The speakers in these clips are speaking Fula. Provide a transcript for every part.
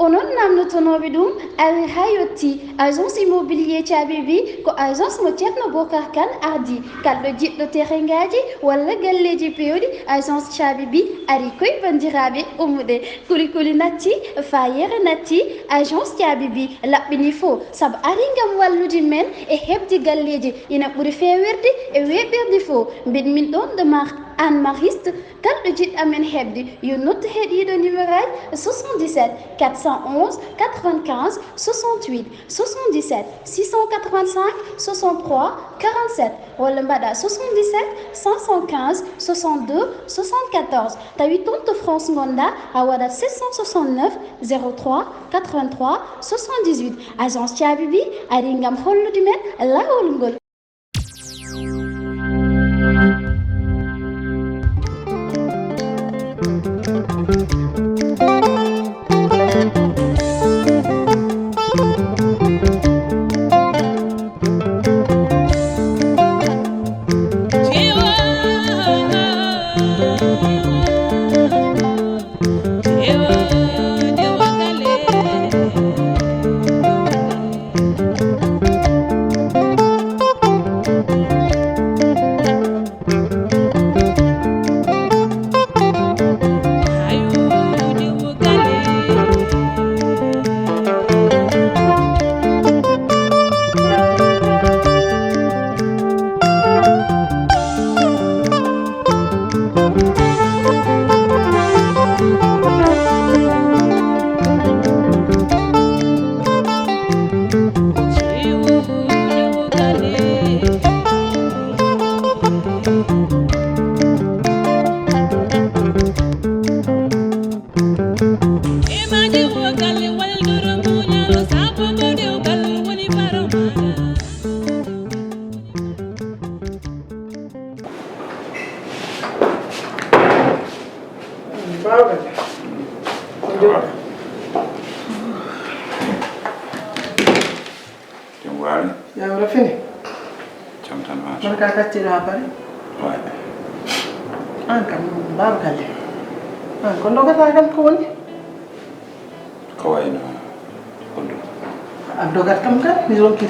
onon namdotonoɓe ɗum ari ha yetti agence immobilier caabi bi ko agence mo ceerno bocar kane ardi kalɗo jiɗɗo terengaji walla galleji pewɗi agence caabi bi ari koye bandiraɓe ummuɗe kulikuli natti fayere natti agence caabi bi laɓɓini fo saabu ari gam wallude men e hebde galleji ina ɓuuri fewirde e weɓirde fo mbiɗ min ɗon de Anne Mariste kalɗo jiɗɗo men hebde yo noddu heeɗiɗo numéro aji 77 411 95 68 77 685 63 47 walla mbaɗa 77 515 62 74 tawi toon to France gonɗa a waɗat 769 03 83 78 agence caabi bi ari gam hollude men lawol ngol.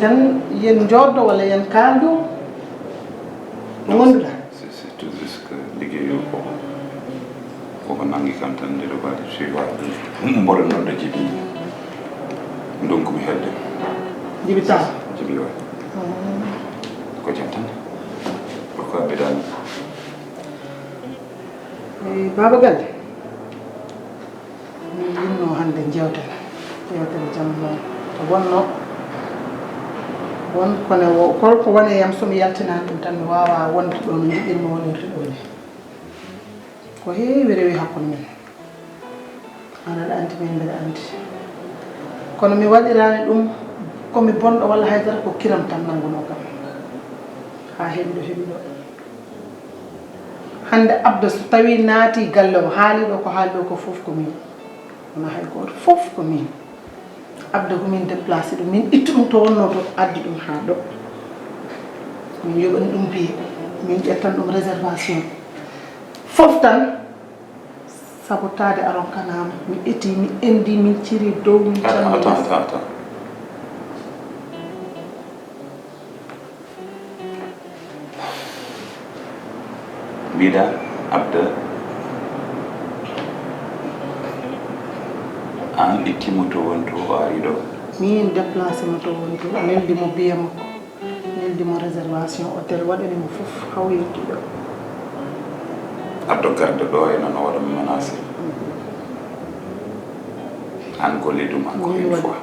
Tan yen joddo wala yen kaldo gonduda c'est tout juste que liggéeyo ko nangi kam tan de bari suiva mbolo non de jibi donc mi hedde jibi ta jibi wa ko jam tan pourquoi be dal baba galle mi yinno hande jewten jam to wonno won kono ko wone yam somi yaltina ɗum tan mi wawa wonde ɗo no jiɗɗinmi wonirde ɗo ni ko heewi rewi hakkude men an aɗa andi min mbeɗa andi kono mi waɗirani ɗum komi bonɗo walla haydara ko kiram tan nanguno kam ha heeɓi ɗo heeɓi ɗo hande abda so tawi naati galle o haali ɗo ko haali ɗo ko fof ko min wona hay goto fof ko min abda ko min déplacé ɗum min ittu ɗum to wonno to addi ɗum ha ɗo min yoɓani ɗum biye min ƴettan ɗum réservation fof tan sabu taade aron kanama mi eti mi endi min ciri dow min attends mbiɗa abda an ittimo to won to o ari ɗo min déplacé mo to won to neldimo biye makko neldimo réservation hôtel waɗanimo fof haw yetti ɗo addo garde ɗo e noon o waɗa menacé an golli ɗum encore une fois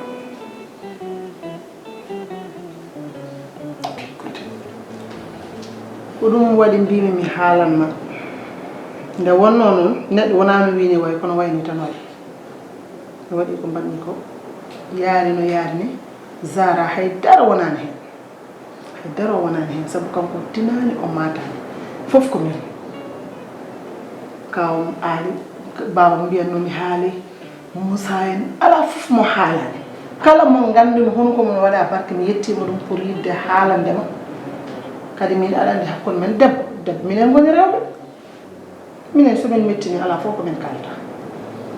ko ɗum waɗi mbimi mi haalanma nde wonno noon neɗɗo wona mi wini way kono wayni tan waɗi mi waɗi ko mbaɗmi ko yaari no yaari ni Zara haydara wonani hen haydara wonani hen saabu kanko tinani o matani fof ko min kawam aali baba mbiyatno mi haali Moussa en ala fof mo haalani kala mo gandumi hono ko mon waɗa barke mi yettima ɗum pour yidde haalandema kadi min aɗa andi hakkude men debbo minen goni rewɓe minen somin mettini ala fof ko min kalta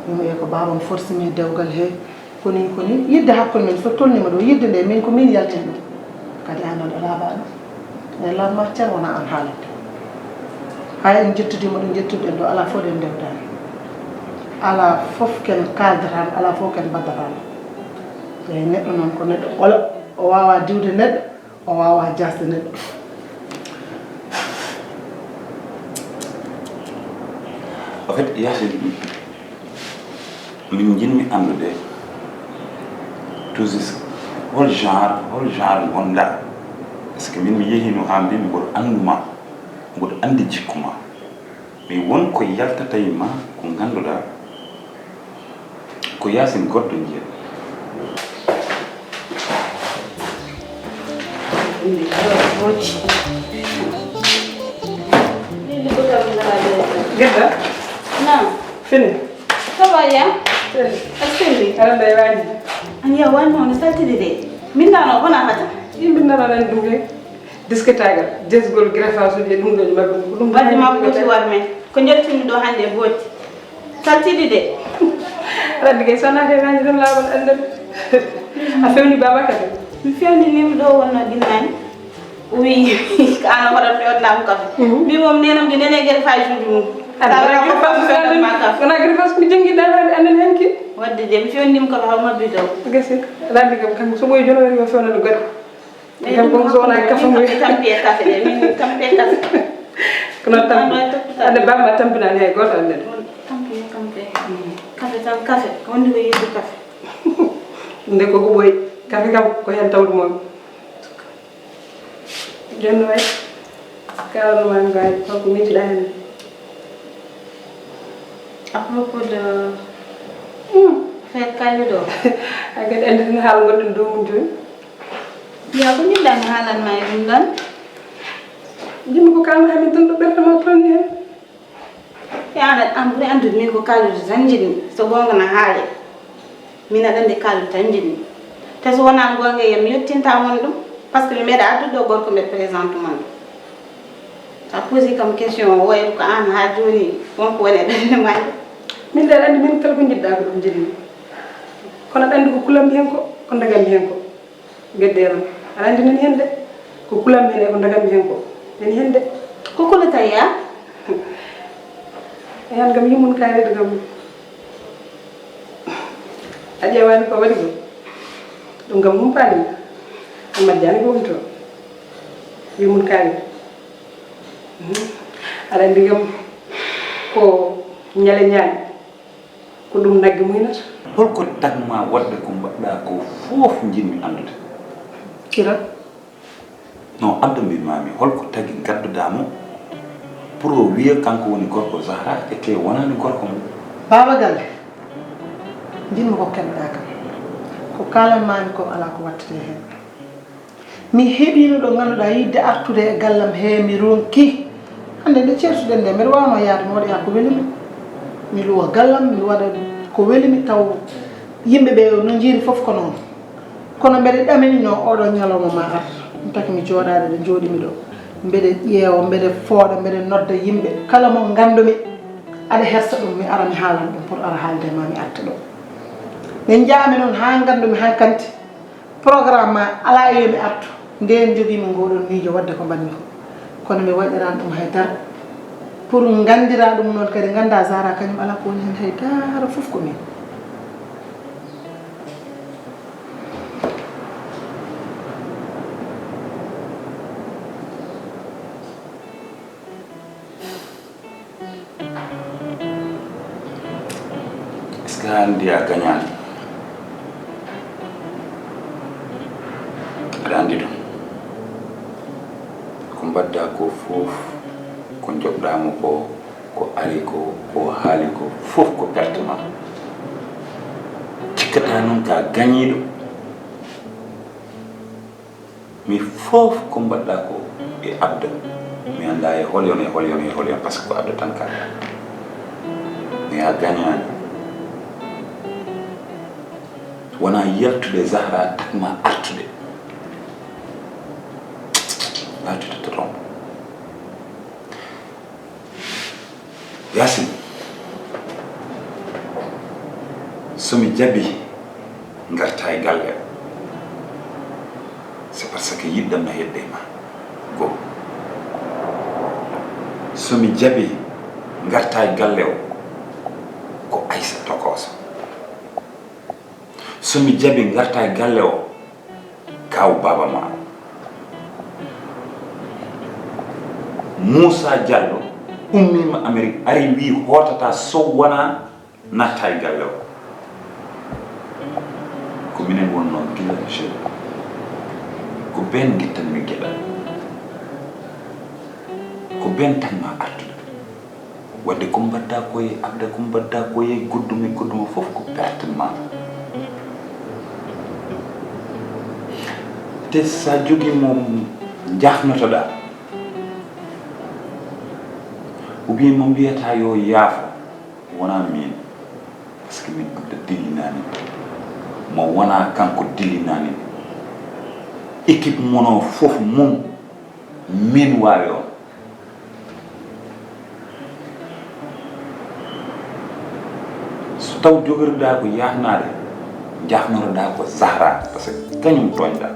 mimo wiya ko babam forcimi dewgal he koni yidde hakkol men fof tolnima ɗo yidde nde min ko min yaltin ɗum kadi an aɗa laaɓaɗo e lamma cer wona an haalande hay en jettudima ɗo jettuɗen ɗo ala fof ɗen ndewdani ala fof ken kaldatan ala fof ken baddatan eyi neɗɗo noon ko neɗɗo ɓolo o wawa diwde neɗɗo o wawa jasde neɗɗo en fait Yacine min jinmi andude toujours hol genre gonɗa par ce que min mi yehino ha mbimi mboɗo anduma mboɗo andi jikkuma mi won ko yaltata e ma ko ganduɗa ko Yacine goɗɗo jiya Gedda? Non. Fini? Ça va bien? Est-ce que aɗa wañi Anya wani on saltide de. Min dano wona hata. yimɓe nananan ɗum he disquetagal jesgol greffage uji ɗum ɗoji mabɓe ɗum Wadde ma ɓuuti war men. Ko jettumi ɗo hande booti. Saltide de. aɗa andi kay sonate wañi tan laaɓal andade a fewni babaka de Mi fewnanima ɗo wonno ginnani. Oui, ana hoɗon fewnanama kam. Mbi mom nenam de nene greffage uji mum. wona greffage ko jangguiɗa hade anden henki Wadde de mi fewnanima kam haw mabbi dow. gasi aɗa andi kam kanko so ɓoyi joni wari o fewnano gaɗa kam comme so wona kafamoy tampi e café de min tampi e café. ko noon tampi ande bamma tampinani hay goto anden Tampi. Café tan café. Ko woni ko yidde café. nde koko ɓoyi kafe kam ko hen tawde momi joni way kalanoma gay holko mitiɗa hen À propos de fête Kallido. hay kadi andi tan haala gonɗen dow mum joni Ya ko min dani halan ma e ɗum ɗon. jimmi ko kalma hamin tan ɗo ɓerdema tolni hen E an ɓuri andude min ko Kallido tan jiɗmi so gonga na haale. Min aɗa andi Kallido tan jiɗmi. Te so wona gonga yam mi yettinta won ɗum par ce que mi meeɗa addude ɗo gorko mbeɗa présentement. Sa posi kam question o wayru ko an ha joni wonko woni e ɓernde maɗa. min de aɗa andi min kala ko jiɗɗa ko ɗum jiɗmi kono aɗa andi ko kulammi hen ko dagammi hen ko guedderam aɗa andi nani hen de ko kulammi hen e ko dagammi hen ko nani hen de Ko kulata ya? hen kam yimmum kayide kam a ƴewani ko waɗi ko ɗum kam humpanima amadjani ko woni toon yimmum kayide aɗa andi kam ko ñale ñaani ko ɗum nagge muynata holko tagma wadde ko mbaɗɗa ko fof jinmi andude kirat non abda mbimami holko tagi gaddudamo pour o wiya kanko woni gorko Zahra e te wonani gorko mum baba galle jinmi ko keɓɗa kam ko kalanmami ko ala ko wattete hen mi heeɓino ɗo ganduɗa yidde artude e gallam he mi ronki hande nde certuɗen nde mbeɗa wawno yaade mi waɗaya ko welimi mi luwa gallam mi waɗa ko welimi taw yimɓeɓe no jiiri foof ko noon kono mbeɗa ɗaminino oɗo ñalawma ma ar mi taki mi jooɗade ɗo jooɗimi ɗo mbeɗa ƴeewa mbeɗa fooɗa mbeɗa nodda yimɓe kala mo gandumi aɗa hersa ɗum mi ara mi haalan ɗum pour ara haalde ma mi arta ɗo min jaami noon ha gandumi ha kanti programme ma ala yomi artu nden jogimi ngoɗon miijo wadde ko mbanmi ko kono mi waɗiran ɗum haydara pour gandira ɗum noon kadi ganda Zahra kañum ala ko woni hen haydara foof ko min est ce que andi a gagnani aɗa andi ɗum ko mbadda ko fof ko joɓɗamo ko ari ko haali ko fof ko pertema cikkata noon ka gañiɗo mi fof ko mbaɗɗa ko e abda mi anda e holyon par ce que ko abda tan ka mi a gañani wona yaltude Zahra takma artude artude to trompe Yacine somi jaɓi garta e galle c'est parce que yiɗɗamno hedde ma go somi jaɓi garta e galle o ko Aïssa tokoso somi jaɓi garta e galle o kaw baba ma Moussa Diallo ummima Amérique ari wi hotata so wona natta e galle o ko minen wonno gila jeune ko ben gittanmi geɗal ko ben tanma artude wadde ko mbadda koye abda ko mbadda koye goddumi fof ko pertement te sa jogi mom jafnotoɗa ou bien mo mbiyata yo yaafo wona min parce que min abda dillinani mo wona kanko dillinani équipe mono fof mum min wawi on so taw jogorɗa ko yahnade jafnoroɗa ko Zahra parce que kañum toñɗa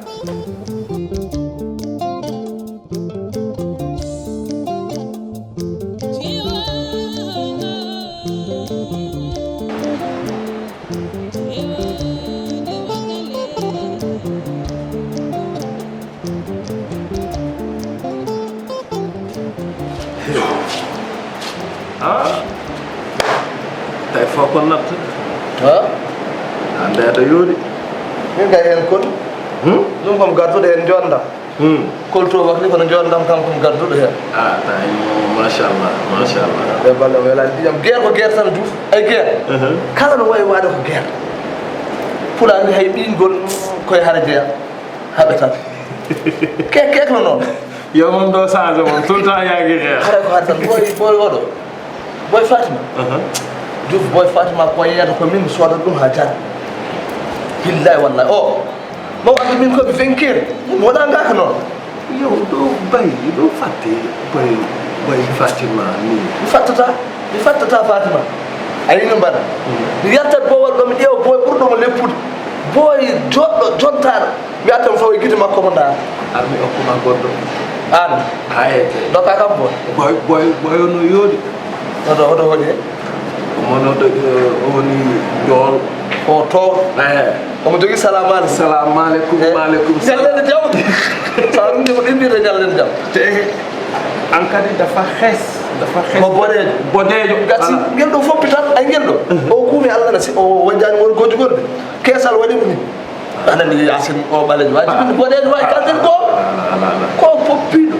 tay fo ko natt ha ande aɗa yoori min gay hen kon ɗum kom garduɗo hen jondam kolto wakli kono jondam kam kom garduɗo hen tawi machallah ɓe balle welani ndiyam guerre ko guerre tan Diouf ay guerre kala no wawi waade ko guerre pulaar wi hay ɓingol koye hara jeeya haɓe tan kekno noon yo mom ɗo change mom tout le temps yaagi xeex hara ko hara tan boy oɗo boy Fatima Diouf boy Fatima ko yeyata ko min mi soodat ɗum ha jar billahi wallahi o maw andi min koɓe vainqueur mi waɗa ngaka noon yo ɗo bayi ɗo fatte boy Fatima ni mi fattata Fatima ayi no mbaɗa mi yaltat bowal ɗo mi ƴeewa boy ɓurɗomo leppude boy joɗɗo jontaɗo mi attamo faw e guite makko mo ndaara armi hokkuma goɗɗo an ayete dokka kam boy ono yooɗi oɗo hoɗi he omonoɗo o woni jool o to omo jogui salamu aleykum maaleykum ñallede jaam sa rumdimo ɗimbirde ñallede jaam te an kadi dafa xees ko boɗejo gasi guel ɗo foppi tan ay guel ɗo o kuumi Allah na si o wajjani won gojugolde keesal waɗimo ni anani yasin o ɓalejo waji ɗum boɗejo wawi kalden ko poppiɗo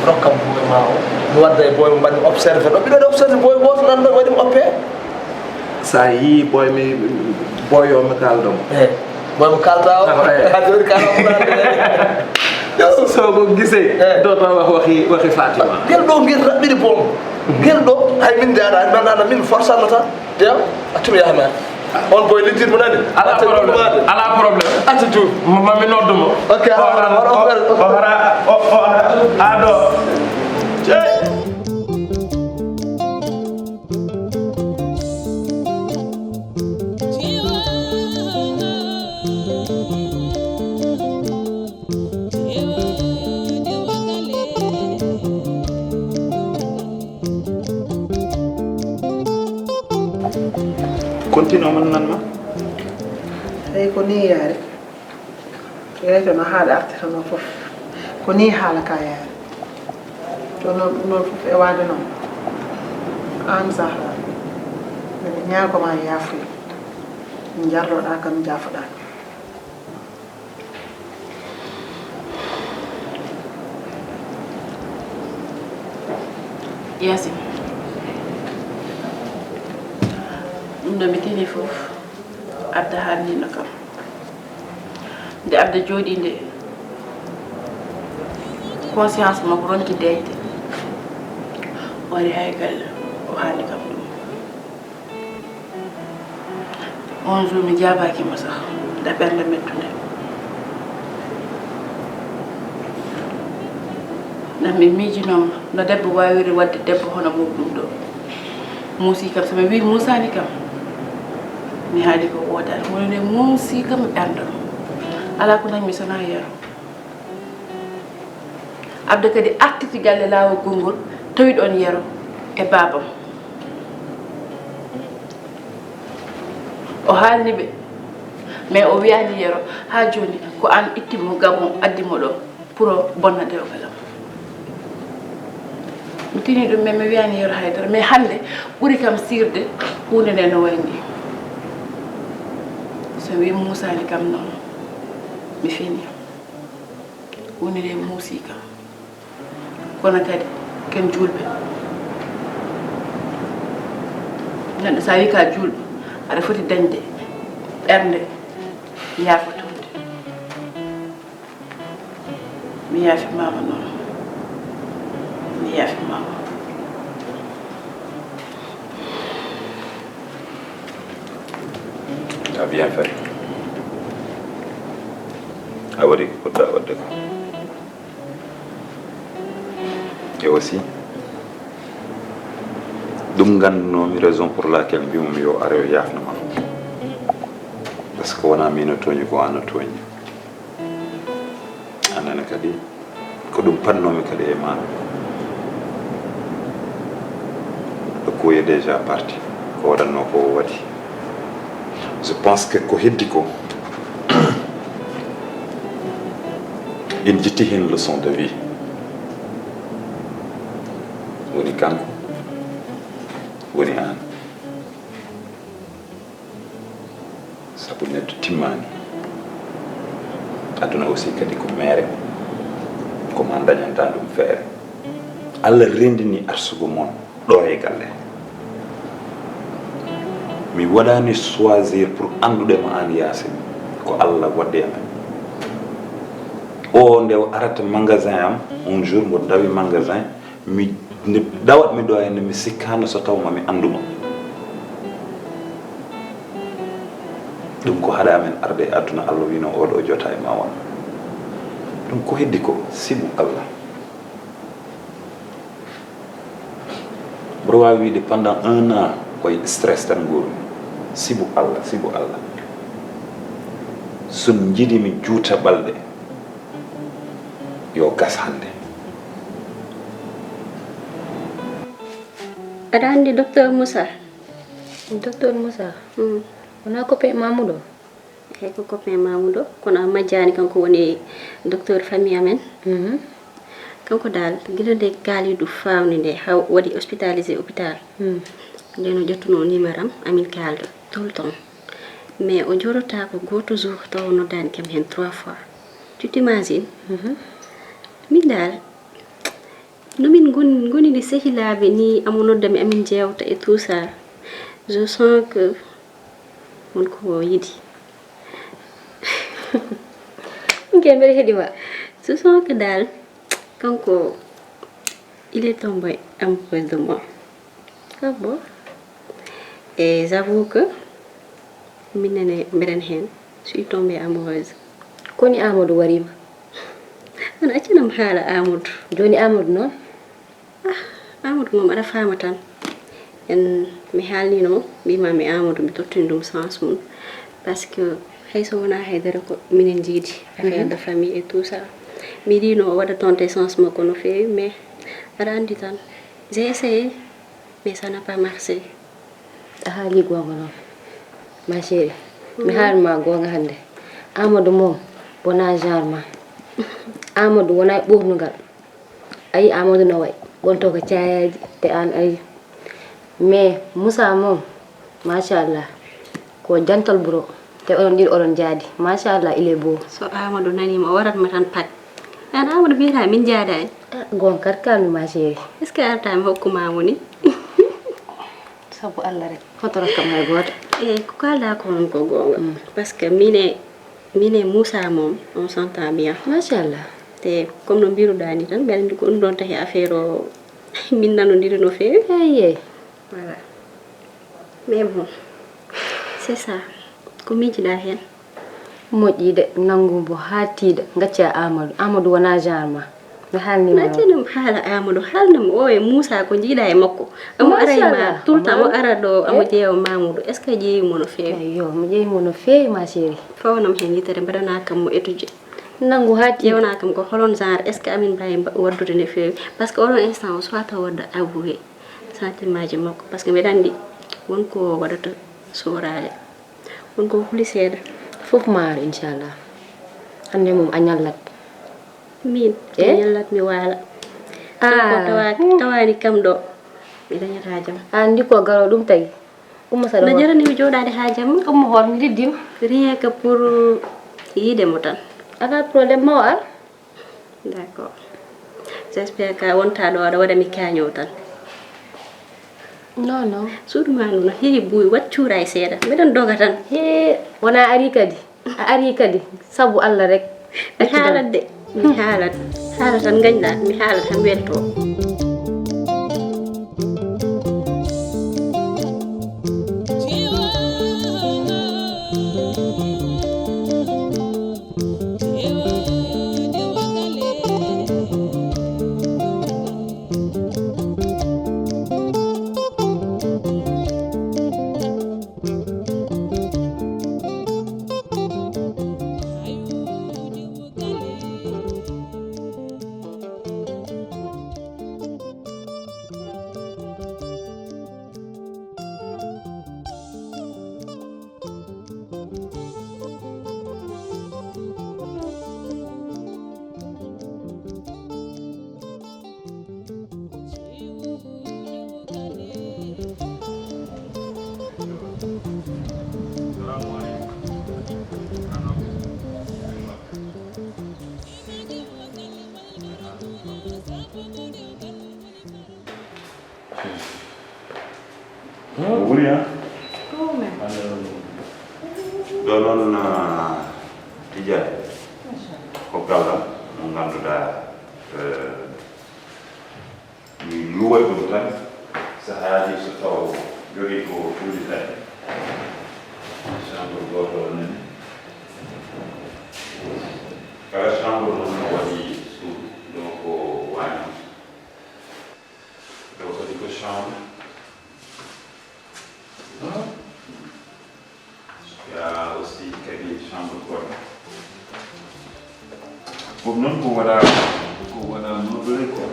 rokkam buuɓe ma o mi wadda e boy mo mbaɗmi observé ɗo ɓiɗoɗe observé boy goto nanɗo waɗimi oppe sa yi boy o mi kaldomo boy mo kalda o ha joni kala sogo gise do ta waxi Fatima gel ɗo guel raɓɓiɗi boom gel ɗo hay min jaɗani mandana min forçanno tan ƴeew attumi yahma on boy lijjitmo nani ala probléme acca Diouf mami noddumo ok o hara aɗo continue man nan ma eyi ko ni yaari rewte no haala artirano fof ko ni haala ka yaari to noon fof e waade noon an Zahra mbiɗa ñaagoma yaafuya jarloɗa kam jaafoɗa Yasin ɗum ɗo mi tini fof abda haalnino kam nde abda jooɗi nde conscience makko ronki deyde wari hay galle o haali kam ɗum on jour mi jaabakimo sah nda ɓernde mettude nda mi miijinoma no debbo wawiri wadde debbo hono mum ɗum ɗo muusi kam somi wi muusani kam mi haali ko woodani wonde muusi kam ɓerɗo ala ko dañmi sona yero abda kadi artiti galle laawol gongol tawi ɗon yero e babam o haalni ɓe mais o wiyani yero ha joni ko an ittimo gabon addimo ɗo pour o bonna dewgalam mi tini ɗum mais mi wiyani yero haydara mais hande ɓuuri kam sirde hunde nde no wayni so wi musani kam noon mi fini hunde nde muusi kam kono kadi ken julɓe neɗɗo sa wi ka julɓe aɗa foti dañde ɓernde yaafotonde mi yaafimama noon mi yaafimama a bien fait a waɗi ko poɗɗa wadde ko et aussi ɗum gandunomi raison pour laquelle mbimomi yo are o yafnoma par ce que wona min o tooñi ko an o tooñi annene kadi ko ɗum pannomi kadi e ma le coup est déjà parti ko waɗanno ko waɗi je pense que ko heddi ko en jitti hen leçon de vie woni kanko woni an sabu neɗɗo timmani aduna aussi kadi ko mere koma dañanta ɗum feere allah rendini arsugo moon ɗo e galle mi waɗani choisir pour anduɗema an yaasi ko allah wadde amen o nde arata magasin am un jour mo dawi magasin mi nde dawat mi ɗo henne mi sikkano so taw mami anduma ɗum ko haɗa amen arde e aduna allah wino oɗo jota e ma won ɗum ko heddi ko sibu allah mboɗo wawi wiide pendant 1 an koye stress tan gurmi sibu allah son jiɗimi juuta balɗe yo gas hande aɗa andi docteur Moussa wona copain Mamoudou eyyi ko copain Mamoudou kono majjani kanko woni docteur famille amen kanko dal guila nde kaalidu fawni nde haw waɗi hospitalisé hôpital ndeno ƴettuno numéro am amin kaldo tout le temps mais o jorota ko goto jour taw noddani kam hen 3 fois tu t'imagines min dal nomin goni ni sehilaɓe ni amo noddami amin jewta et tout ça je sens que wonko yiɗi mbeɗa heeɗima je sens que dal kanko il est tombé amoureux de moi ah bon et j'avoue que minene mbeɗen hen je suis tombée amoureuse koni Amadou warima ana accanam haala Amadou joni Amadou noon Amadou mom aɗa fama tan en mi haalninomo mbimami Amadou mi tottini ɗum sens mum parce que hay so wona haydara ko minen jiidi affaire de famille et tout ça mi yiɗino o waɗa tonte sens makko no fewi mais aɗa andi tan j'ai essayé mais ça n'a pas marché a haali gonga noon ma chérie mi haalma gonga hande Amadou mom wona genre ma Amadou wona ɓofnugal ayi Amadou no way gonto ko cayaji te an ayi mais Moussa mom machallah ko jantal buro te oɗon ɗiɗo oɗon jaadi machallah il est beau so Amadou nanima o waratma tan pat an Amadou mbiyata min jaadani gon kat kalmi ma chérie est ce que artami hokkumamo ni sabu Allah rek hoto rakkam hay goto eyyi ko kalɗa ko on ko gonga parce que mine Moussa mom on s'entend bien machallah te comme no mbiruɗa ni tan mbeɗa andi ko ɗum ɗon tahi affaire o min nanodiri no fewi eyyi voilà mais bon c'est ça ko miijiɗa hen moƴƴi de nangu bo ha tiiɗa gacca Amadou wona genre ma mi haalni na tenum haala Amadou haalnam o e Moussa ko jiiɗa e makko amo ara e ma tout le temps mo ara ɗo amo ƴeewa Mamoudou est ce que ƴeewimo no feewi yo mi ƴeewimo no feewi ma chéri fawnam hen yitere mbaɗana kam mo étudié nangu haati ƴewna kam ko holon genre est ce que amin mbawi waddude no feewi par ce que oɗon instant o soit taw wadda avoué sentimaji makko par ce que mbiɗa andi wonko waɗata sorale wonko huli seeɗa fof maaro inchallah hande mum a ñallat min e ñallat mi waala ko tawani kam ɗo mi dañata jam andi ko garo ɗum tagi umma saɗa no jaranimi joɗade ha jam umma hoor mi riddima rien que pour yidemo tan ala probléme ma o ar d' accord j' espére que wonta ɗo aɗa waɗa mi kañow tan non non suudu ma ndu no heewi buuyi wat cuuray seeɗa mbiɗen doga tan he wona ari kadi a ari kadi sabu Allah rek mi haalat de mi haalat haala tan gañɗa mi haalat tan welto wuri ha ɗo noon tijani ko galla mo ganduɗa mi luway ɗum tan so haaji so taw jogui ko tuuɗi tati chambre goto nani kala chambre noon no waɗi suudu ɗo ko wañi ɗo kadi ko chambre il y a aussi kadi chambre goto fof noon ko waɗa nodore ko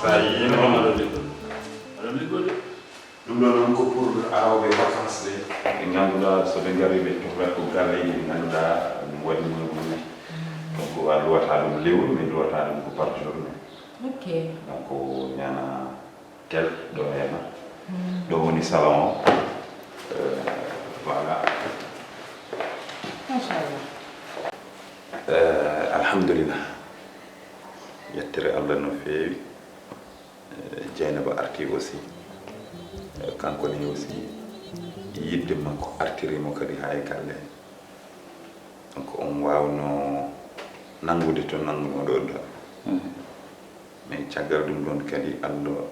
sa yino ɗum ɗo noon ko pour awɓe vacance ɗe ɓe ngannduɗa so ɓe ngari ɓe tohra ko galleji ɗi ngannduɗa ɗum waɗi muɗumen donc a luwata ɗum lewru mais luwata ɗum ko par journée ok donc ñana TELE ɗo hena ɗo woni salon o voilà machallah alhamdulillah yettere Allah no feewi Dieynaba arti aussi kanko ni aussi yidde makko artirimo kadi ha e galle donc on wawno nangude to nanguno ɗo ɗa mais caggal ɗum ɗon kadi Allah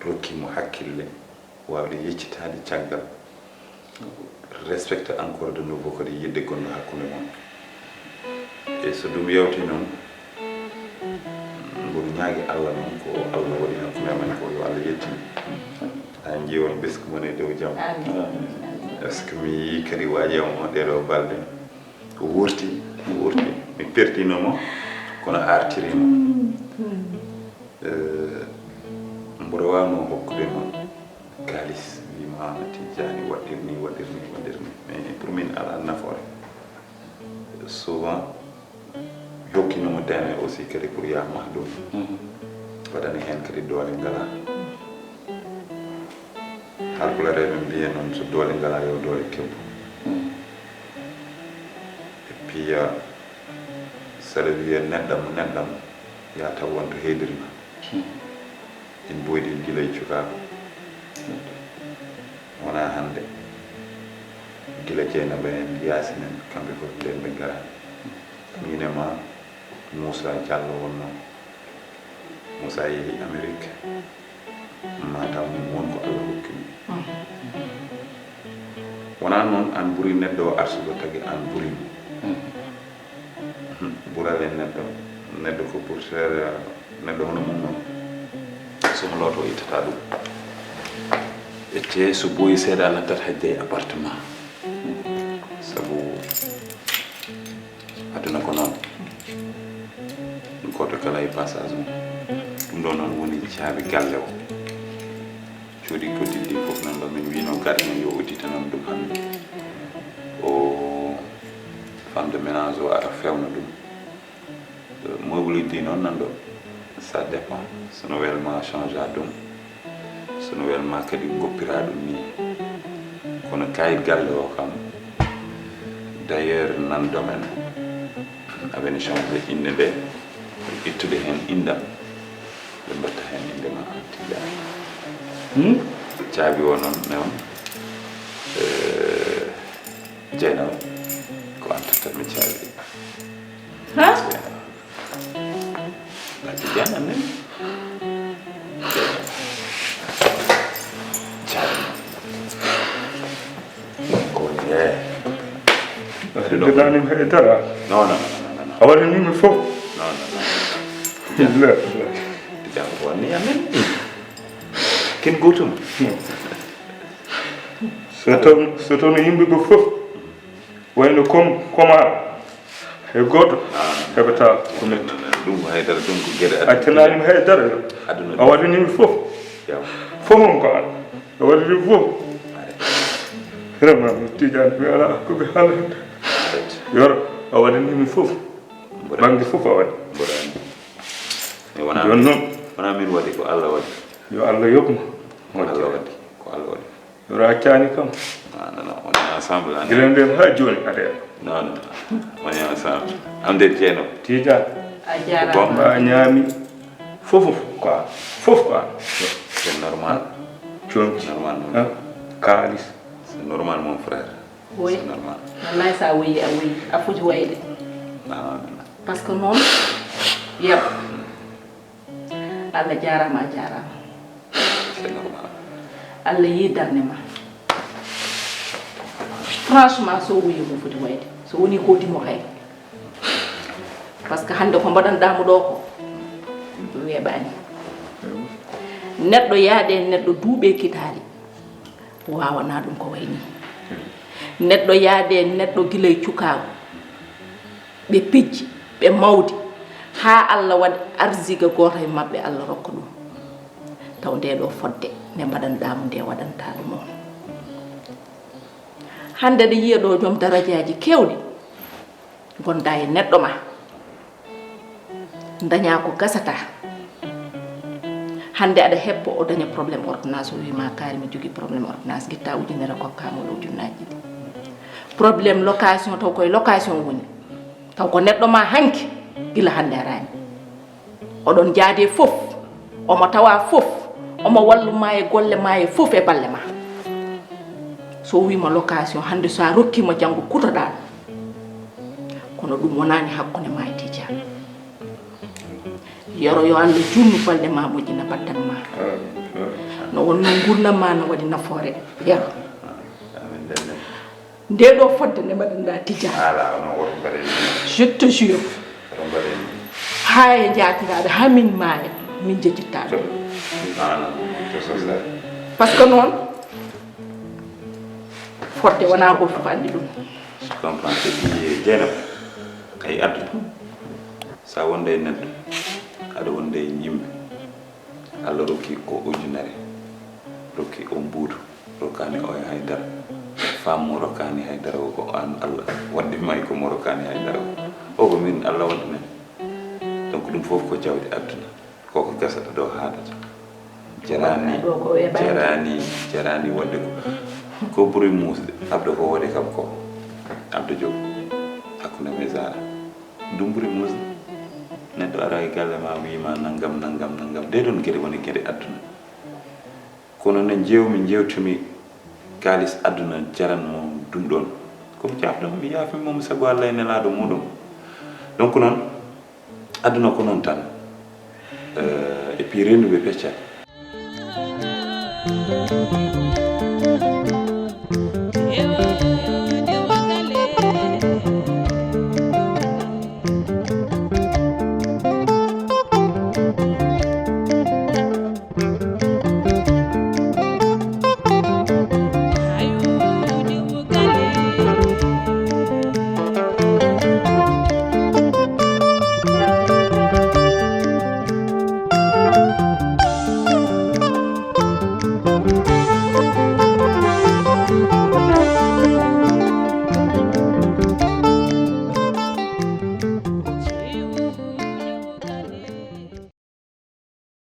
rokkimo hakkille wawde yeccitade caggal respecte encore de nouveau kadi yidde gonɗo hakkude mon e so ɗum yewti noon mboɗo ñaagui Allah noon ko Allah waɗi hakkude amen ko yo Allah yettini an jiwon ɓesgu mon e dow jaam par ce que mi yi kadi waajamo ɗeɗo balɗe ko wurti mi pertinomo kono artirimo mboɗo wawno hokkude noon kalis wima Tijani waɗirni mais pour min ala nafoore souvent yokkinomo deme aussi kadi pour yamah ɗum waɗani hen kadi doole ngala halpulareɓe mbiye noon so doole ngala yo doole kebbo et puis saɗa wiye neɗɗam ya taw wonto heydirma en boydi gila e cukako wona hande gila Dieynaba en Yasine en kamɓe fof nden ɓe garani minema Moussa Diallo wonno Moussa yeehi Amérique matam wonko Allah hokkimi wona noon an ɓuuri neɗɗo o arsugo tagui an ɓuurimo ɓurale neɗɗo ko pour faire neɗɗo hono mum noon somo loto ittata ɗum ete so ɓooyi seeɗa nattat hedde e appartement sabu aduna ko noon goto kala e passage mum ɗum ɗo noon woni caabi galle o coodi ko dilli fof nan ɗo min wino gardien yo udditanon ɗum hannde o femme de ménage o ara fewna ɗum meuble uddi noon nan ɗo ça dépend sono welma change a ɗum sono welma kadi goppira ɗum ni kono kayit galle o kam d' ailleurs nan domaine aɓene change inde nde ittude hen indam ɓe mbatta hen indema tiɗa caabi o noon neon jeynaw ko antatami caabi ha ati janan nen caabi ko ye danim haydara non awaɗanimi fof non jam ko wanni amen ken gotum so toon yimɓe ɓe fof wayno comme e goto heɓata ko metti ɗum haydara ɗum ko gueɗe accananimi haydara a waɗanimi fof fofum ko an a waɗanimi fof vraiment mi tiƴani mi ala koɓe haala hende yoro a waɗanimi fof banggue fof a waɗi wona joni noon wona min waɗi ko Allah waɗi yo Allah yoɓma Allah waɗi ko Allah waɗi yoro accani kam non on est ensemble guila nden ha joni aɗa non on est ensemble am de ceeno tiijani a jarama mba ñaami fof quoi fof quoi c'est normal jonki normal kaalis c'est normal mon frère oui c'est normal wallahi sa woyi a foti wayde par ce que noon yeb Allah jarama a jarama c'est normal Allah yidarnema franchement so woyi mo foti wayde so woni kodimo kay par ce que hande ko mbaɗanɗamo ɗo ko weeɓani neɗɗo yaade neɗɗo duuɓe kitali wawana ɗum ko wayni neɗɗo yaade neɗɗo guilay cukago ɓe pijji ɓe mawdi ha Allah waɗi arsiga goto e mabɓe Allah rokka ɗum taw nde ɗo fodde nde mbaɗanɗamo nde waɗanta ɗum on hande ɗe yiya ɗo joom darajaji kewɗi gonda e neɗɗo ma daña ko gasata hande aɗa heppo o daña probléme ordonnance o wima kaari mi jogui probléme ordonnance guitta ujunere kokkamo ɗo ujunnaji ɗi probléme location taw koye location woni taw ko neɗɗo ma hanki gila hande arani oɗon jaade fof omo tawa fof omo walluma e golle ma e fof e balle ma so wima location hande so a rokkima janggo kutoɗa kono ɗum wonani hakkude ma e tijani yoro yo Allah junnu balɗe ma moƴƴina baddal ma no wonno gurdam ma no waɗi nafoore yero nde ɗo fodde nde mbaɗanɗa tijani je te jure ha e jatiraɓe ha min maaya min jejjittaɓe par ce que noon fodde wona goto fof andi ɗum je comprends te ɗi jeenam ay addu sa wonde e neɗɗo aɗa wonde e yimɓe Allah rokki ko ujunere rokki on mbuutu rokkani o e haydara femme mo rokkani haydara o ko an Allah wadde may ko mo rokkani haydara o ko min Allah wadde men donc ɗum fof ko jawdi adduna koko gasata ɗo haadata jarani wadde ko ɓuuri muusde abdo ko waɗi kam ko abdo jogo hakkude me zara ɗum ɓuuri muusde neɗɗo ara e galle ma wima nangam ɗe ɗon gueɗe woni gueɗe adduna kono ne jewtumi kalis adduna jaranmo ɗum ɗon komi jafɗomo mi yaafimimo sago Allah e nelaɗo muɗum donc noon adduna ko noon tan et puis renduɓe peccat